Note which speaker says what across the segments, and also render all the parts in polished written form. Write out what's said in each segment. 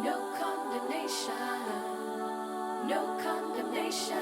Speaker 1: No condemnation, no condemnation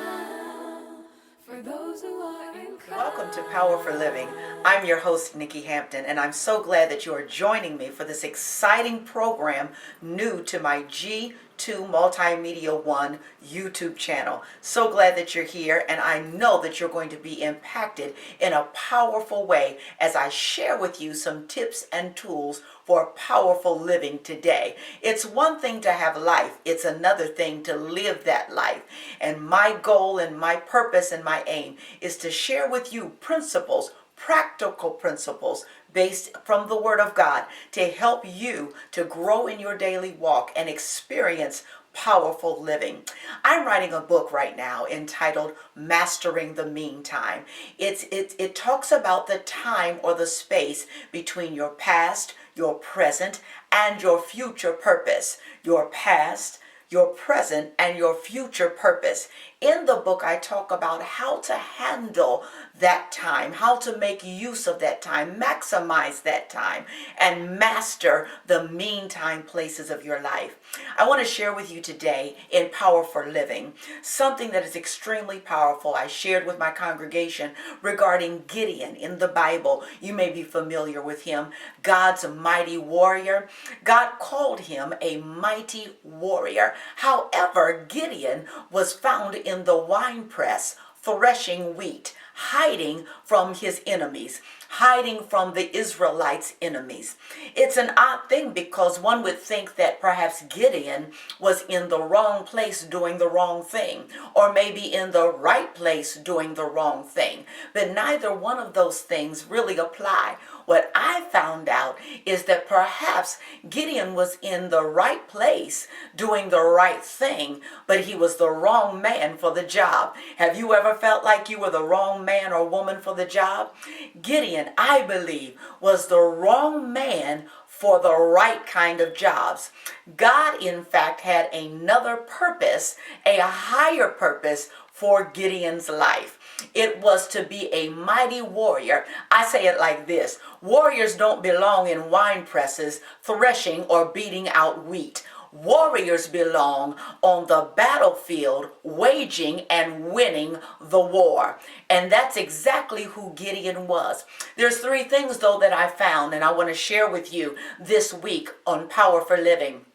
Speaker 1: for those who are in Christ.
Speaker 2: Welcome to Power for Living. I'm your host, Niki Hampton, and I'm so glad that you are joining me for this exciting program new to my G2 Multimedia One YouTube channel. So glad that you're here, and I know that you're going to be impacted in a powerful way as I share with you some tips and tools for powerful living today. It's one thing to have life, it's another thing to live that life. And my goal and my purpose and my aim is to share with you principles, practical principles based from the Word of God to help you to grow in your daily walk and experience powerful living. I'm writing a book right now entitled Mastering the Meantime. It talks about the time or the space between your past, your present, and your future purpose. Your past, your present, and your future purpose. In the book, I talk about how to handle that time, how to make use of that time, maximize that time, and master the meantime places of your life. I want to share with you today in Power for Living something that is extremely powerful. I shared with my congregation regarding Gideon in the Bible. You may be familiar with him, God's mighty warrior. God called him a mighty warrior. However, Gideon was found in the winepress threshing wheat, hiding from his enemies, hiding from the Israelites' enemies. It's an odd thing because one would think that perhaps Gideon was in the wrong place doing the wrong thing, or maybe in the right place doing the wrong thing. But neither one of those things really apply. What I found out is that perhaps Gideon was in the right place doing the right thing, but he was the wrong man for the job. Have you ever felt like you were the wrong man or woman for the job? Gideon, I believe, was the wrong man for the right kind of jobs. God, in fact, had another purpose, a higher purpose for Gideon's life. It was to be a mighty warrior. I say it like this: warriors don't belong in wine presses, threshing or beating out wheat. Warriors belong on the battlefield, waging and winning the war. And that's exactly who Gideon was. There's three things, though, that I found, and I want to share with you this week on Power for Living.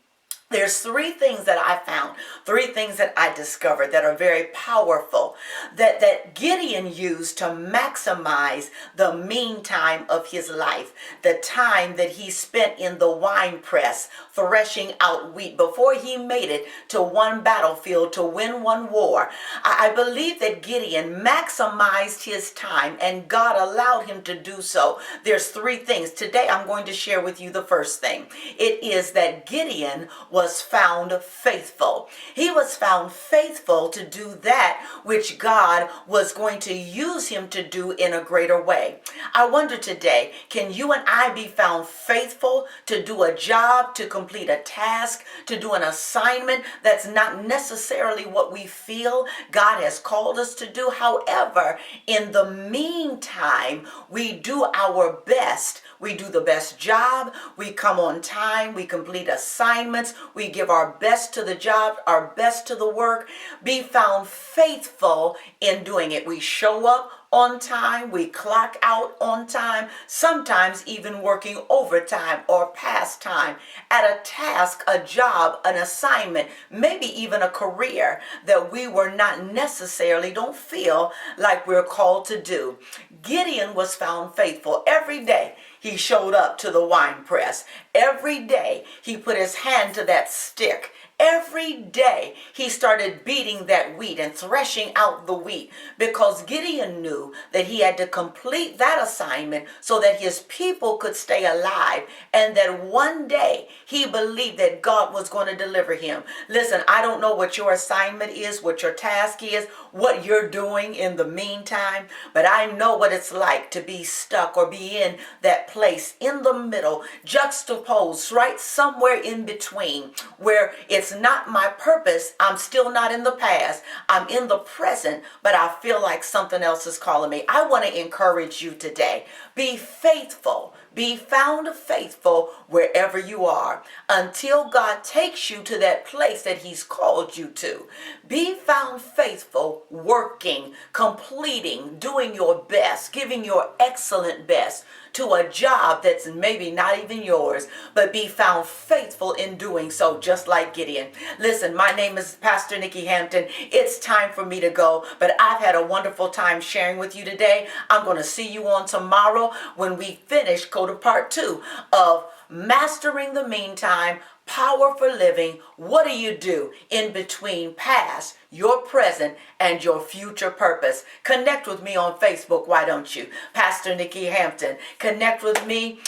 Speaker 2: There's three things that I found, three things that I discovered that are very powerful, that Gideon used to maximize the meantime of his life, the time that he spent in the wine press threshing out wheat before he made it to one battlefield to win one war. I believe that Gideon maximized his time, and God allowed him to do so. There's three things. Today I'm going to share with you the first thing. It is that Gideon was found faithful. He was found faithful to do that which God was going to use him to do in a greater way. I wonder today, can you and I be found faithful to do a job, to complete a task, to do an assignment that's not necessarily what we feel God has called us to do? However, in the meantime, we do our best. We do the best job. We come on time. We complete assignments. We give our best to the job, our best to the work. Be found faithful in doing it. We show up on time. We clock out on time, sometimes even working overtime or past time at a task, a job, an assignment, maybe even a career that we were not necessarily, don't feel like we're called to do. Gideon was found faithful every day. He showed up to the wine press. Every day he put his hand to that stick. Every day he started beating that wheat and threshing out the wheat, because Gideon knew that he had to complete that assignment so that his people could stay alive, and that one day he believed that God was going to deliver him. Listen, I don't know what your assignment is, what your task is, what you're doing in the meantime, but I know what it's like to be stuck or be in that place in the middle, juxtaposed right somewhere in between, where it's not my purpose. I'm still not in the past. I'm in the present, but I feel like something else is calling me. I want to encourage you today. Be faithful. Be found faithful wherever you are until God takes you to that place that he's called you to. Be found faithful, working, completing, doing your best, giving your excellent best to a job that's maybe not even yours, but be found faithful in doing so, just like Gideon. Listen, my name is Pastor Niki Hampton. It's time for me to go, but I've had a wonderful time sharing with you today. I'm going to see you on tomorrow when we finish part 2 of Mastering the Meantime, Power for Living. What do you do in between past, your present, and your future purpose? Connect with me on Facebook, why don't you? Pastor Niki Hampton. Connect with me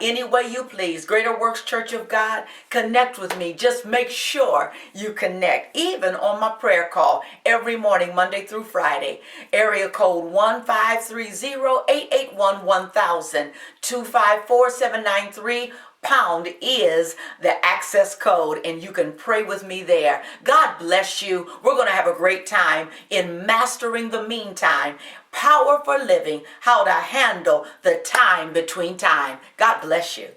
Speaker 2: any way you please. Greater Works Church of God. Connect with me. Just make sure you connect. Even on my prayer call every morning, Monday through Friday. Area code 1-530-881-1000. 254-793 pound is the access code, and you can pray with me there. God bless you. We're going to have a great time in Mastering the Meantime, Power for Living, how to handle the time between time. God bless you.